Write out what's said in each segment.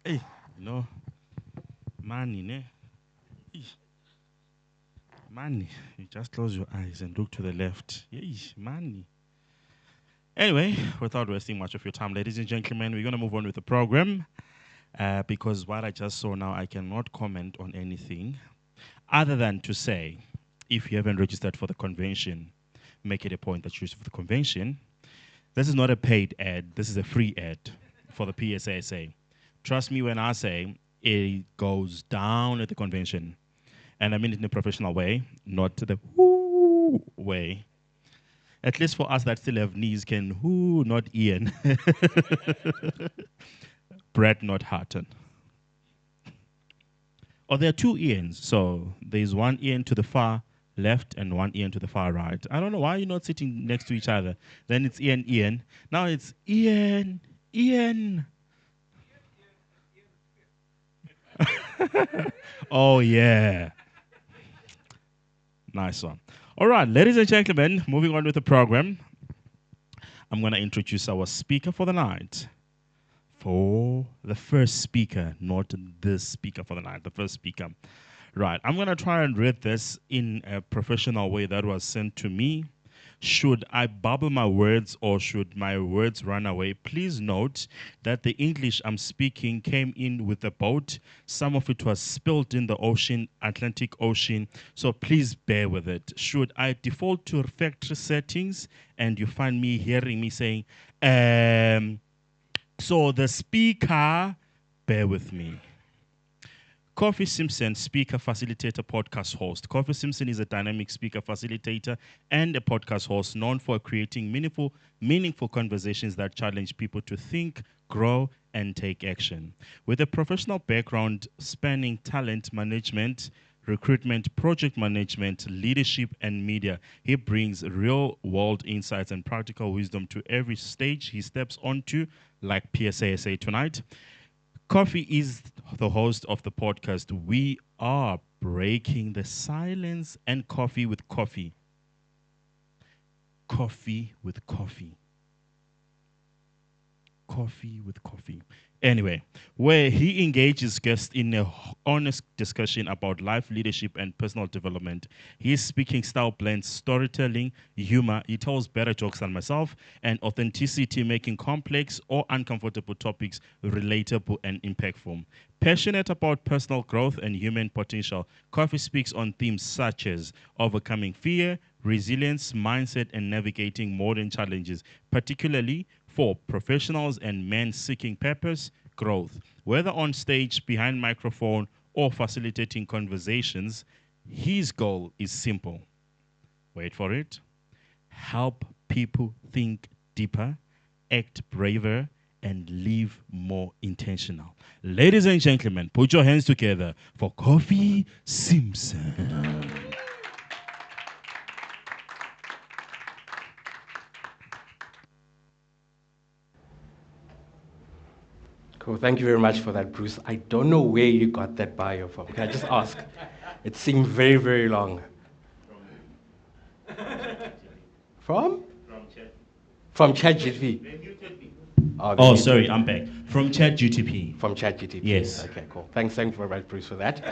Hey, no, money, ne? Eesh, money. You just close your eyes and look to the left. Yeesh, money. Anyway, without wasting much of your time, ladies and gentlemen, we're going to move on with the program because what I just saw now, I cannot comment on anything other than to say if you haven't registered for the convention, make it a point that you register for the convention. This is not a paid ad, this is a free ad for the PSASA. Trust me when I say it goes down at the convention. And I mean it in a professional way, not the whoo way. At least for us that still have knees can whoo, not Ian. Brett, not Harton. Or there are two Ians. So there's one Ian to the far left and one Ian to the far right. I don't know why you're not sitting next to each other. Then it's Ian, Ian. Now it's Ian, Ian. Oh, yeah. Nice one. All right, ladies and gentlemen, moving on with the program, I'm going to introduce our speaker for the night. For the first speaker, not this speaker for the night, the first speaker. Right, I'm going to try and read this in a professional way that was sent to me. Should I bubble my words or should my words run away? Please note that the English I'm speaking came in with the boat. Some of it was spilled in the ocean, Atlantic Ocean, so please bear with it. Should I default to factory settings and you find me hearing me saying, so the speaker, bear with me. Kofi Simpson, speaker, facilitator, podcast host. Kofi Simpson is a dynamic speaker, facilitator, and a podcast host known for creating meaningful conversations that challenge people to think, grow, and take action. With a professional background spanning talent management, recruitment, project management, leadership, and media, he brings real world insights and practical wisdom to every stage he steps onto, like PSASA tonight. Kofi is the host of the podcast. We are breaking the silence and coffee with coffee. Coffee with coffee. Coffee with coffee. Anyway, where he engages guests in a honest discussion about life, leadership, and personal development. His speaking style blends storytelling, humor, he tells better jokes than myself, and authenticity, making complex or uncomfortable topics relatable and impactful. Passionate about personal growth and human potential, Coffee speaks on themes such as overcoming fear, resilience, mindset, and navigating modern challenges, particularly for professionals and men seeking purpose, growth. Whether on stage, behind microphone, or facilitating conversations, his goal is simple. Wait for it. Help people think deeper, act braver, and live more intentional. Ladies and gentlemen, put your hands together for Kofi Simpson. Cool. Thank you very much for that, Bruce. I don't know where you got that bio from. Can I just ask? It seemed very, very long. From? From ChatGPT. Oh, they Oh, muted sorry, me. I'm back. From ChatGTP. From ChatGPT. Yes. Okay, cool. Thanks very much, Bruce, for that.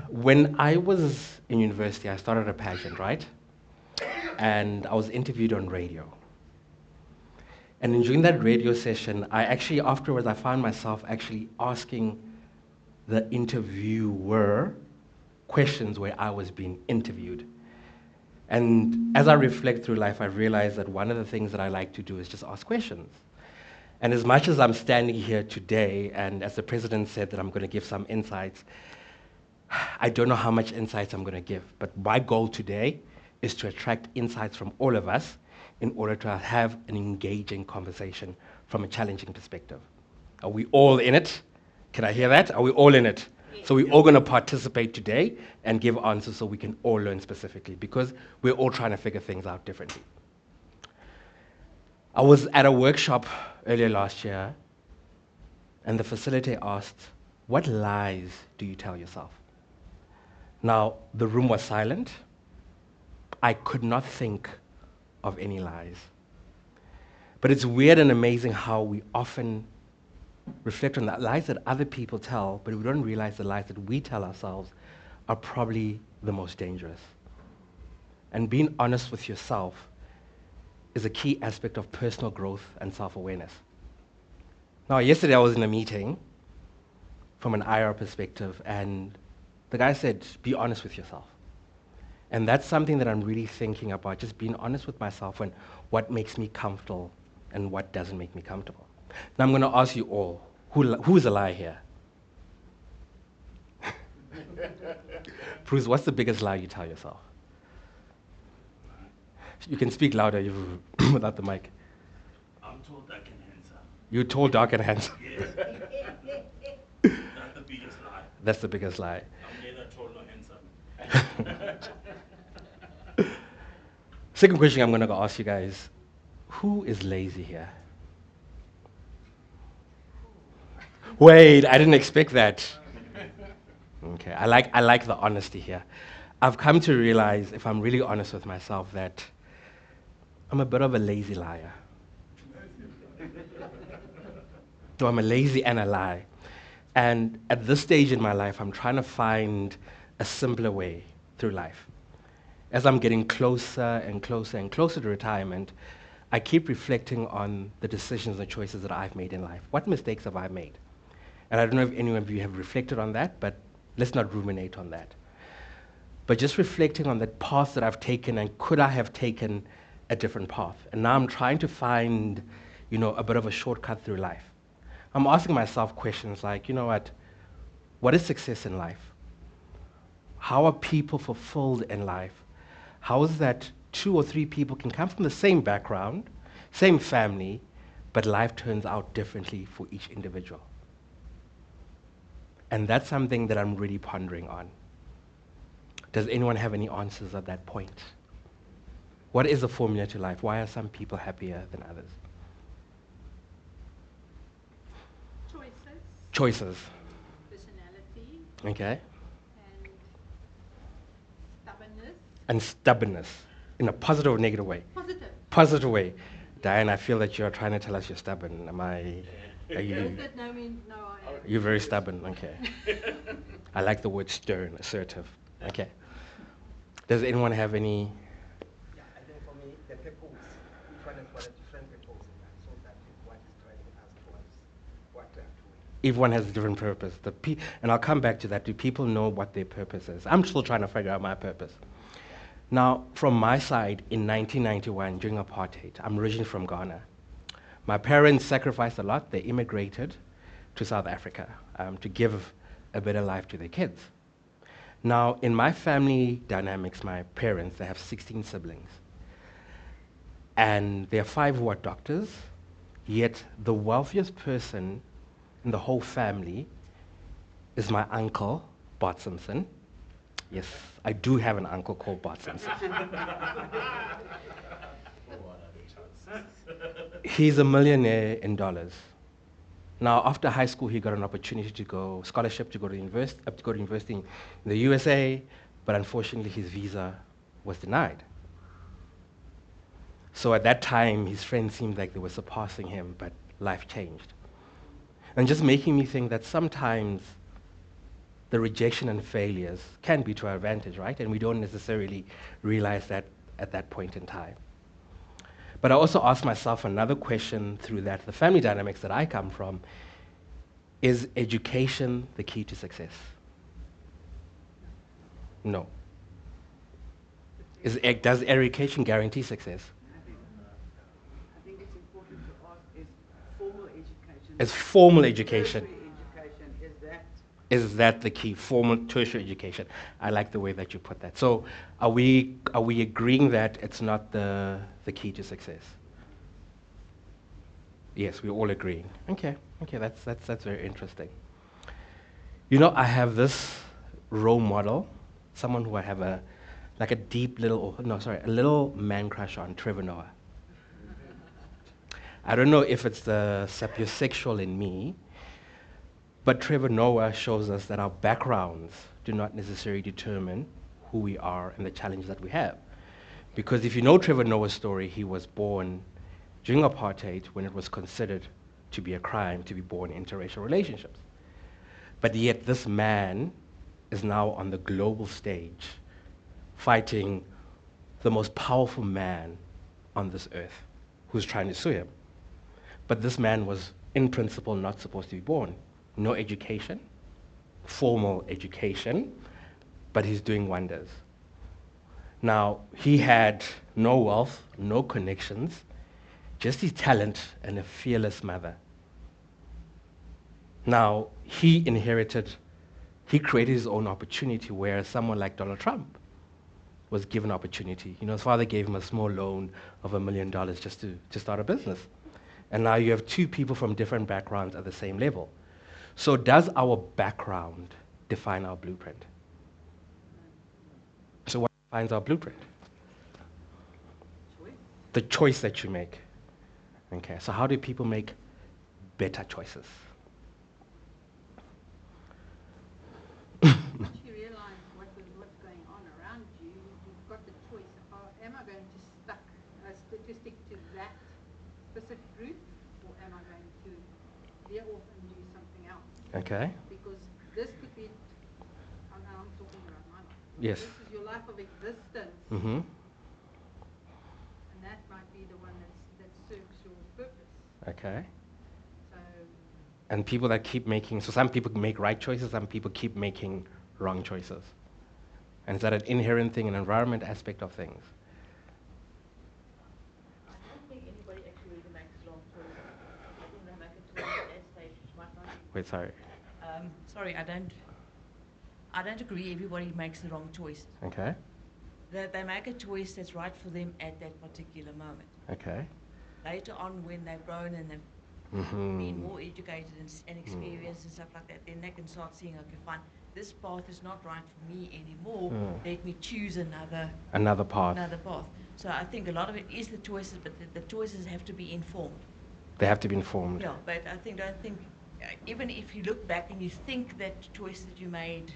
When I was in university, I started a pageant, right? And I was interviewed on radio. And during that radio session, afterwards, I found myself actually asking the interviewer questions where I was being interviewed. And as I reflect through life, I realize that one of the things that I like to do is just ask questions. And as much as I'm standing here today, and as the president said that I'm going to give some insights, I don't know how much insights I'm going to give. But my goal today is to attract insights from all of us in order to have an engaging conversation from a challenging perspective. Are we all in it? Can I hear that? Are we all in it? So we're all going to participate today and give answers so we can all learn specifically because we're all trying to figure things out differently. I was at a workshop earlier last year and the facilitator asked, "What lies do you tell yourself?" Now, the room was silent. I could not think of any lies. But it's weird and amazing how we often reflect on the lies that other people tell, but we don't realize the lies that we tell ourselves are probably the most dangerous. And being honest with yourself is a key aspect of personal growth and self-awareness. Now, yesterday I was in a meeting from an IR perspective, and the guy said, be honest with yourself. And that's something that I'm really thinking about, just being honest with myself and what makes me comfortable and what doesn't make me comfortable. Now I'm going to ask you all, who's a liar here? Bruce, what's the biggest lie you tell yourself? You can speak louder without the mic. I'm tall, dark, and handsome. You're tall, dark, and handsome. Yes. That's the biggest lie. That's the biggest lie. I'm neither tall nor handsome. Second question I'm going to ask you guys. Who is lazy here? Wait, I didn't expect that. Okay, I like the honesty here. I've come to realize, if I'm really honest with myself, that I'm a bit of a lazy liar. So I'm a lazy and a lie. And at this stage in my life, I'm trying to find a simpler way through life. As I'm getting closer and closer and closer to retirement, I keep reflecting on the decisions and choices that I've made in life. What mistakes have I made? And I don't know if any of you have reflected on that, but let's not ruminate on that. But just reflecting on the path that I've taken, and could I have taken a different path? And now I'm trying to find, a bit of a shortcut through life. I'm asking myself questions like, what is success in life? How are people fulfilled in life? How is that 2 or 3 people can come from the same background, same family, but life turns out differently for each individual? And that's something that I'm really pondering on. Does anyone have any answers at that point? What is the formula to life? Why are some people happier than others? Choices. Personality. Okay. And stubbornness. And stubbornness. In a positive or negative way? Positive. Positive way. Diane, I feel that you're trying to tell us you're stubborn. Are you? Does that no mean no I am? You're very stubborn, okay. I like the word stern, assertive. Okay. Does anyone have any? Yeah, I think for me, the purpose, each one has got a different purpose in life, so that is what is driving us towards what we have to do. Everyone has a different purpose. And I'll come back to that. Do people know what their purpose is? I'm still trying to figure out my purpose. Now, from my side, in 1991, during apartheid, I'm originally from Ghana. My parents sacrificed a lot. They immigrated to South Africa to give a better life to their kids. Now, in my family dynamics, my parents, they have 16 siblings. And there are 5 who are doctors, yet the wealthiest person in the whole family is my uncle, Bart Simpson. Yes, I do have an uncle called Bart Simpson. He's a millionaire in dollars. Now, after high school, he got an opportunity to go, scholarship to go to university in the USA, but unfortunately his visa was denied. So at that time, his friends seemed like they were surpassing him, but life changed. And just making me think that sometimes the rejection and failures can be to our advantage, right? And we don't necessarily realize that at that point in time. But I also asked myself another question through that. The family dynamics that I come from, is education the key to success? No. Does education guarantee success? I think it's important to ask, is formal education... Is formal education... Education, is that the key, formal tertiary education? I like the way that you put that. So are we agreeing that it's not the key to success? Yes, we're all agreeing. Okay, that's very interesting. I have this role model, someone who I have a little man crush on, Trevor Noah. I don't know if it's the sapiosexual in me, but Trevor Noah shows us that our backgrounds do not necessarily determine who we are and the challenges that we have. Because if you know Trevor Noah's story, he was born during apartheid when it was considered to be a crime to be born into interracial relationships. But yet this man is now on the global stage fighting the most powerful man on this earth who's trying to sue him. But this man was, in principle, not supposed to be born. No education, formal education, but he's doing wonders. Now, he had no wealth, no connections, just his talent and a fearless mother. Now, he created his own opportunity, whereas someone like Donald Trump was given opportunity. You know, his father gave him a small loan of $1 million just to start a business. And now you have two people from different backgrounds at the same level. So does our background define our blueprint? So what defines our blueprint? Choice. The choice that you make. Okay, so how do people make better choices? Once you realize what's going on around you, you've got the choice. Am I going to stick to that specific group, or am I going to veer off and do something else? Okay. Because this could be, I'm talking about my life. Yes. This is your life of existence, Mm-hmm. and that might be the one that serves your purpose. Okay. So And people that keep making, so some people make right choices, some people keep making wrong choices. And is that an inherent thing, an environment aspect of things? I don't think anybody actually really makes wrong choices. I think they make a choice at that stage which might not be. Wait, sorry. Sorry, I don't agree everybody makes the wrong choice. Okay. They make a choice that's right for them at that particular moment. Okay. Later on, when they've grown and they've Mm-hmm. been more educated and experienced and stuff like that, then they can start seeing, okay, fine, this path is not right for me anymore. Let me choose another path. path. So I think a lot of it is the choices, but the choices have to be informed. They have to be informed. Yeah, but don't think, even if you look back and you think that choice that you made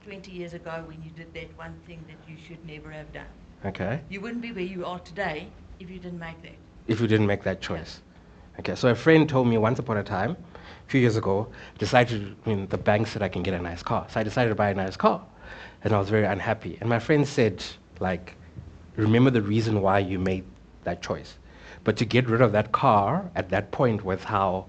20 years ago when you did that one thing that you should never have done, Okay. you wouldn't be where you are today if you didn't make that. If you didn't make that choice. Okay, so a friend told me once upon a time, a few years ago, the bank said I can get a nice car. So I decided to buy a nice car. And I was very unhappy. And my friend said, remember the reason why you made that choice. But to get rid of that car at that point was how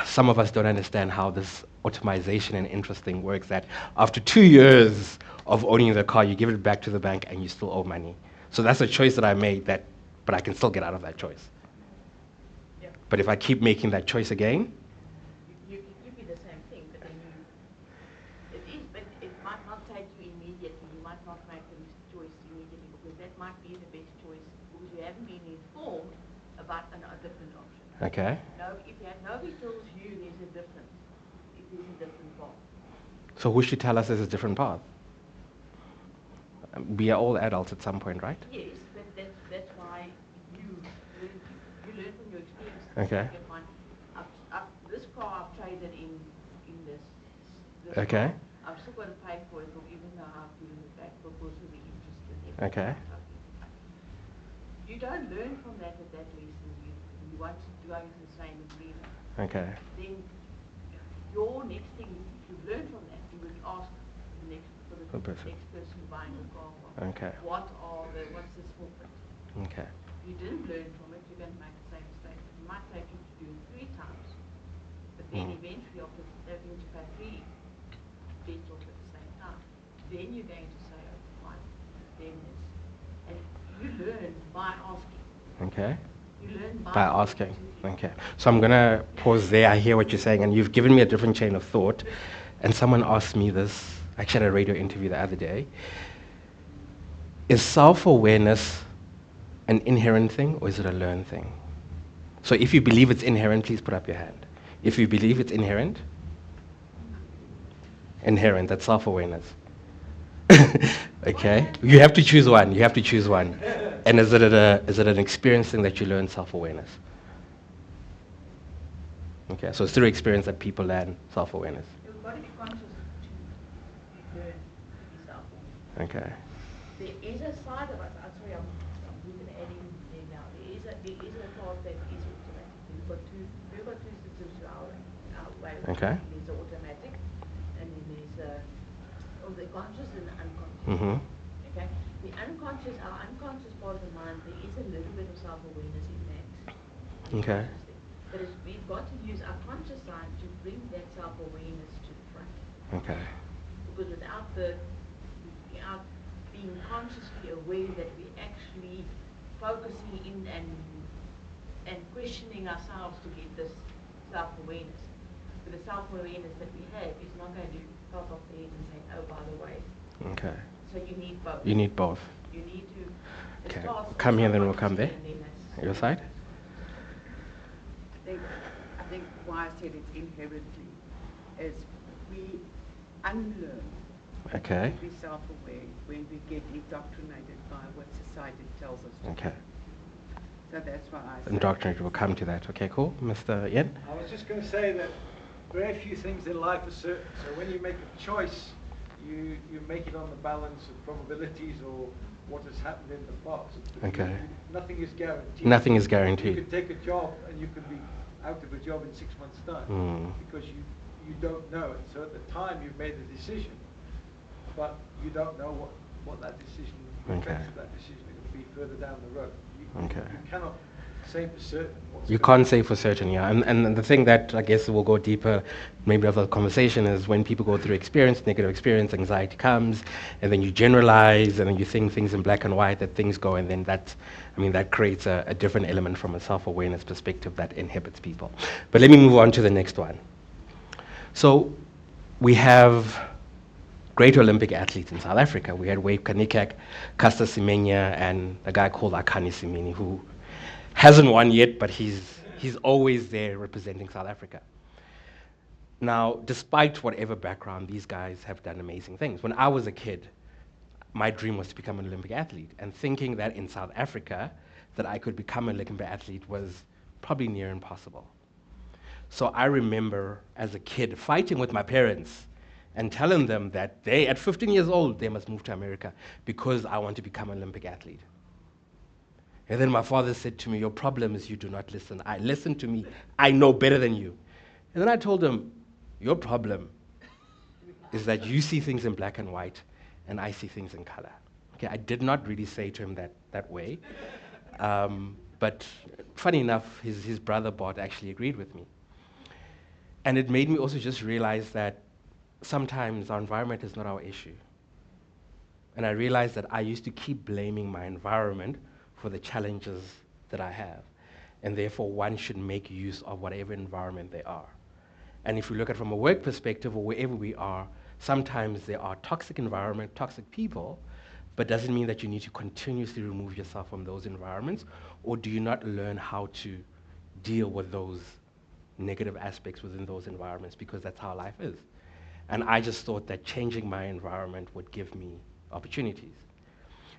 some of us don't understand how this automation and interest thing works, that after 2 years of owning the car, you give it back to the bank and you still owe money. So that's a choice that I made, but I can still get out of that choice. Yeah. But if I keep making that choice again, You could be the same thing, but then but it might not take you immediately. You might not make the choice immediately because that might be the best choice because you haven't been informed about a different option. okay, No, if nobody tells you there's a difference, if there's a different path. so who should tell us there's a different path? We are all adults at some point, right? Yes, but that's why you learn from your experience. Okay. Fine. This car I've traded in this Okay. car. I'm still going to pay for it, even though I've given it back because of the interest in it. Okay. You don't learn from that at that lesson. You want to go into the same agreement. Okay. Then your next thing, if you learn from that, you would ask the next person buying the car. Okay. What's the small print? Okay. If you didn't learn from it, you're going to make the same mistake. It might take you to do it 3 times, but then eventually, after having to pay 3 debts off at the same time, then you're going to say, oh, fine, then this. And you learn by asking. Okay. You learn By asking. Okay. So I'm going to pause there. I hear what you're saying, and you've given me a different chain of thought. And someone asked me this, actually at a radio interview the other day. Is self-awareness an inherent thing, or is it a learned thing? So if you believe it's inherent, please put up your hand. If you believe it's inherent, that's self-awareness. Okay? You have to choose one. You have to choose one. And is it an experience thing that you learn self-awareness? Okay, so it's through experience that people learn self-awareness. You've got to be conscious to learn to be self-aware. Okay. There is a side of us, I'm sorry, I'm even adding there now. There is a part that is automatically we've got two systems to our way of Okay. thinking. There's the automatic, and then there's the conscious and the unconscious. Mm-hmm. Okay, our unconscious part of the mind, there is a little bit of self-awareness in that. Okay. But we've got to use our conscious side to bring that self-awareness to the front. Okay. Because without being consciously aware that we're actually focusing in and questioning ourselves to get this self-awareness. But the self-awareness that we have is not going to pop off the head and say, oh, by the way. Okay. So you need both. You need both. You need to. Okay. Starts Come here, then we'll consciously come there. and then that's- Your side? I think why I said it's inherently is we unlearn. Okay. To be self-aware when we get indoctrinated by what society tells us to Okay. do. So that's why I said. Indoctrinated, we'll come to that. Okay, cool. Mr. Yen? I was just going to say that very few things in life are certain. So when you make a choice, you make it on the balance of probabilities or what has happened in the past. Okay. Nothing is guaranteed. Nothing is guaranteed. You could take a job and you could be out of a job in 6 months' time because you don't know it. So at the time you've made a decision, but you don't know what that decision, the effects of that decision are going to be further down the road. You cannot say for certain what's You going can't say for certain, yeah. And the thing that I guess will go deeper, maybe of the conversation, is when people go through experience, negative experience, anxiety comes, and then you generalize, and then you think things in black and white, that things go, and then that creates a different element from a self-awareness perspective that inhibits people. But let me move on to the next one. So we have great Olympic athletes in South Africa. We had Wade Kanikak, Caster Semenya, and a guy called Akani Simini, who hasn't won yet, but he's always there representing South Africa. Now, despite whatever background, these guys have done amazing things. When I was a kid, my dream was to become an Olympic athlete, and thinking that in South Africa that I could become an Olympic athlete was probably near impossible. So I remember as a kid fighting with my parents and telling them that they, at 15 years old, they must move to America because I want to become an Olympic athlete. And then my father said to me, your problem is you do not listen. I listen to me. I know better than you. And then I told him, your problem is that you see things in black and white and I see things in color. Okay, I did not really say to him that way. But funny enough, his brother Bart actually agreed with me. And it made me also just realize that sometimes our environment is not our issue. And I realized that I used to keep blaming my environment for the challenges that I have. And therefore, one should make use of whatever environment they are. And if we look at it from a work perspective or wherever we are, sometimes there are toxic environment, toxic people, but doesn't mean that you need to continuously remove yourself from those environments, or do you not learn how to deal with those negative aspects within those environments, because that's how life is. And I just thought that changing my environment would give me opportunities.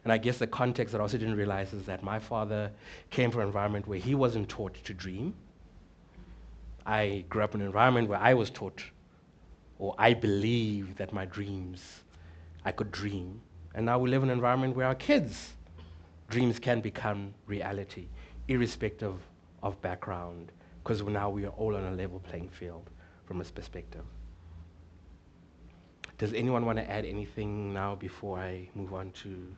And I guess the context that I also didn't realize is that my father came from an environment where he wasn't taught to dream. I grew up in an environment where I was taught, or I believed that my dreams, I could dream. And now we live in an environment where our kids' dreams can become reality, irrespective of background, because now we are all on a level playing field from this perspective. Does anyone want to add anything now before I move on to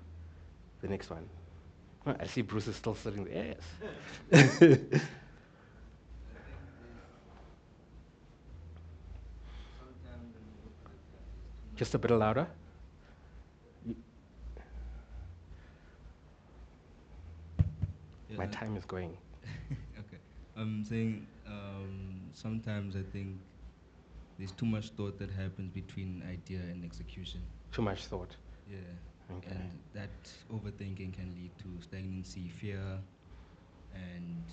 the next one? Oh, I see Bruce is still sitting there. Yes. Just a bit louder. My time is going. Okay. I'm saying sometimes I think there's too much thought that happens between idea and execution. Too much thought. Yeah. Okay. And that overthinking can lead to stagnancy, fear, and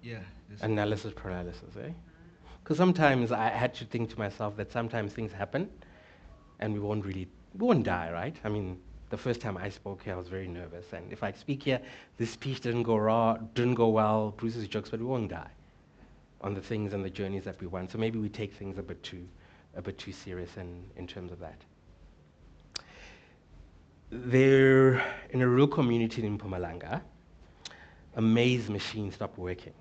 yeah. Analysis paralysis, eh? Because sometimes I had to think to myself that sometimes things happen and we won't die, right? I mean, the first time I spoke here, I was very nervous. And if I speak here, this speech didn't go well, Bruce's jokes, but we won't die on the things and the journeys that we want. So maybe we take things a bit too serious in terms of that. There, in a rural community in Mpumalanga, a maize machine stopped working.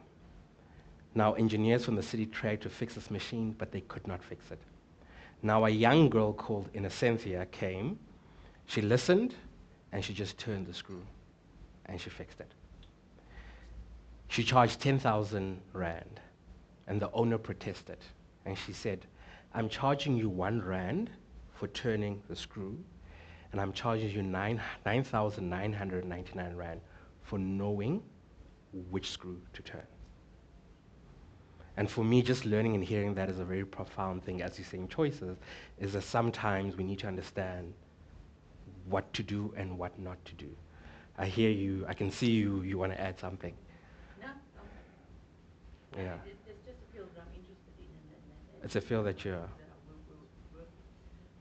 Now, engineers from the city tried to fix this machine, but they could not fix it. Now, a young girl called Innocentia came. She listened, and she just turned the screw, and she fixed it. She charged 10,000 rand, and the owner protested. And she said, I'm charging you 1 rand for turning the screw, and I'm charging you 9,999 rand for knowing which screw to turn. And for me, just learning and hearing that is a very profound thing, as you say in choices, is that sometimes we need to understand what to do and what not to do. I hear you, I can see you want to add something. No, Yeah. it's just a field that I'm interested in. And It's a field that you're... that I will work,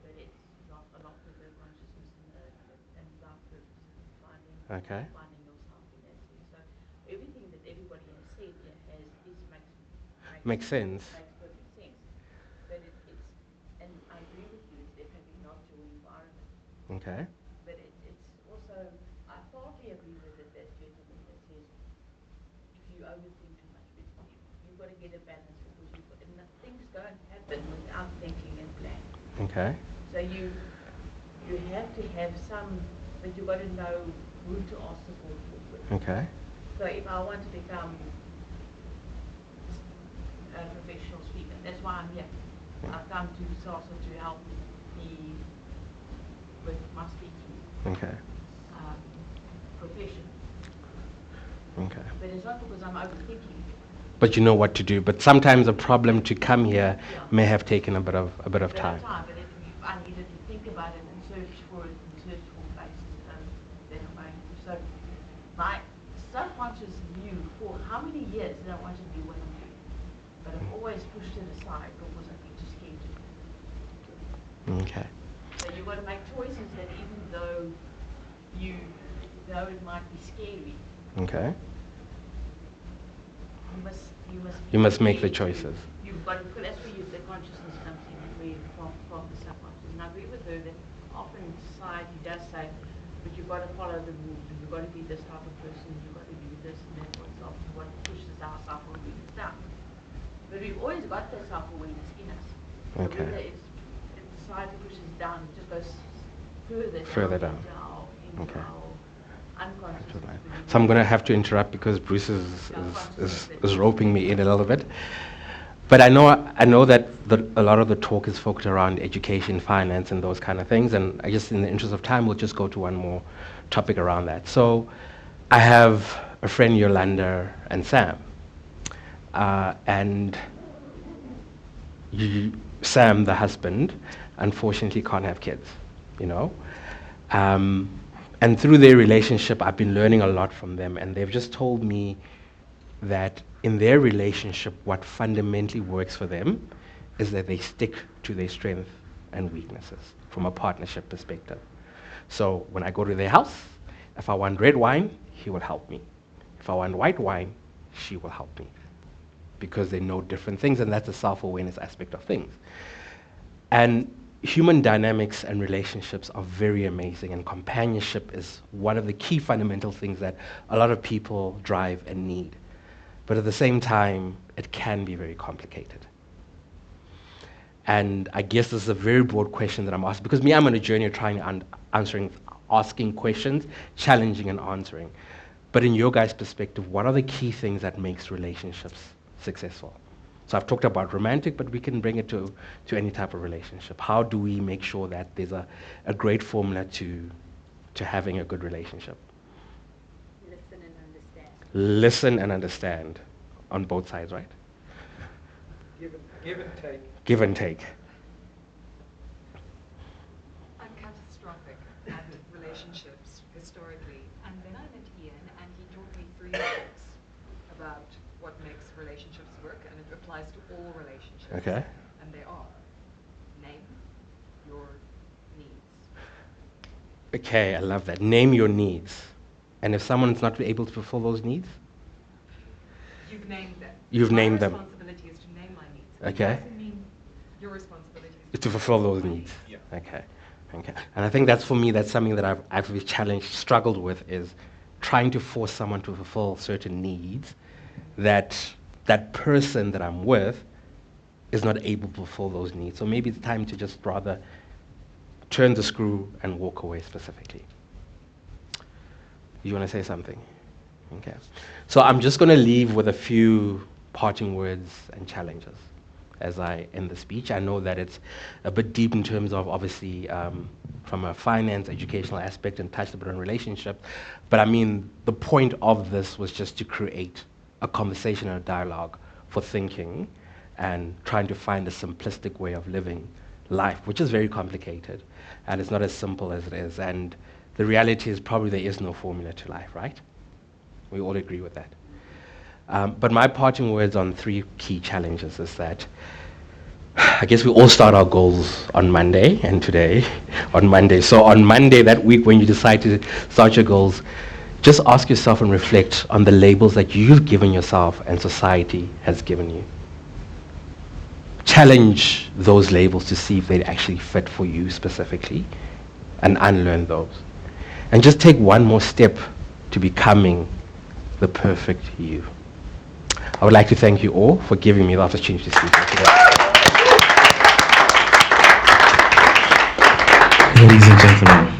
but it's not a lot with the consciousness and life purpose and finding yourself in that sense. So everything that everybody has said here Makes sense. Makes perfect sense. But it's, and I agree with you, it's definitely not your environment. Okay. But it's also, I partly agree with it, that gentleman that says, if you overthink too much, you've got to get a balance, because things don't happen without thinking and planning. Okay. So you have to have some, but you've got to know who to ask support for. Okay. So if I want to become a professional speaker, that's why I'm here. I've come to PSASA to help me with my speaking profession. Okay. But it's not because I'm overthinking. But you know what to do. But sometimes a problem to come here may have taken a bit of time. But if I needed to think about it and search for it and search for places, then I'm going to. So my subconscious knew for how many years that I wanted to do what I'm doing. But I've always pushed it aside because I've been too scared to do it. Okay. So you've got to make choices that even though it might be scary, Okay. you must make the choices. You've got to, that's where the consciousness comes in, where from the subconscious. And I agree with her that often society does say, but you've got to follow the rules, and you've got to be this type of person, you've got to do this and that, what's often what pushes our self-awareness down. But we've always got that self-awareness in us. So Okay. whether if society pushes down, it just goes Further down. into Okay. our unconscious. So I'm going to have to interrupt because Bruce is roping me in a little bit. But I know that a lot of the talk is focused around education, finance, and those kind of things. And I guess in the interest of time, we'll just go to one more topic around that. So I have a friend, Yolanda and Sam. And Sam, the husband, unfortunately can't have kids, you know. And through their relationship, I've been learning a lot from them. And they've just told me that in their relationship, what fundamentally works for them is that they stick to their strengths and weaknesses from a partnership perspective. So when I go to their house, if I want red wine, he will help me. If I want white wine, she will help me. Because they know different things, and that's the self-awareness aspect of things. And human dynamics and relationships are very amazing, and companionship is one of the key fundamental things that a lot of people drive and need. But at the same time, it can be very complicated. And I guess this is a very broad question that I'm asking, because I'm on a journey of trying asking questions, challenging and answering. But in your guys' perspective, what are the key things that makes relationships successful? So I've talked about romantic, but we can bring it to any type of relationship. How do we make sure that there's a great formula to having a good relationship? Listen and understand. Listen and understand on both sides, right? Give and take. Give and take. I'm catastrophic at relationships historically, and then I met Ian, and he taught me 3 things about what makes relationships work, and it applies to all relationships. Okay. And they are: name your needs. Okay, I love that. Name your needs. And if someone's not able to fulfill those needs? You've named them. You've named them. My responsibility is to name my needs. Okay. It doesn't mean your responsibility is To fulfill those needs. Yeah. Okay. And I think that's, for me, that's something that I've actually struggled with, is trying to force someone to fulfill certain needs that that person that I'm with is not able to fulfill those needs. So maybe it's time to just rather turn the screw and walk away specifically. You want to say something? Okay. So I'm just going to leave with a few parting words and challenges as I end the speech. I know that it's a bit deep in terms of obviously from a finance, educational aspect and touched a bit on relationship, but I mean the point of this was just to create a conversation and a dialogue for thinking and trying to find a simplistic way of living life, which is very complicated and it's not as simple as it is. And the reality is probably there is no formula to life, right? We all agree with that. But my parting words on 3 key challenges is that I guess we all start our goals on Monday and today on Monday. So on Monday that week when you decide to start your goals, just ask yourself and reflect on the labels that you've given yourself and society has given you. Challenge those labels to see if they actually fit for you specifically and unlearn those. And just take one more step to becoming the perfect you. I would like to thank you all for giving me the opportunity to speak today. Ladies and gentlemen,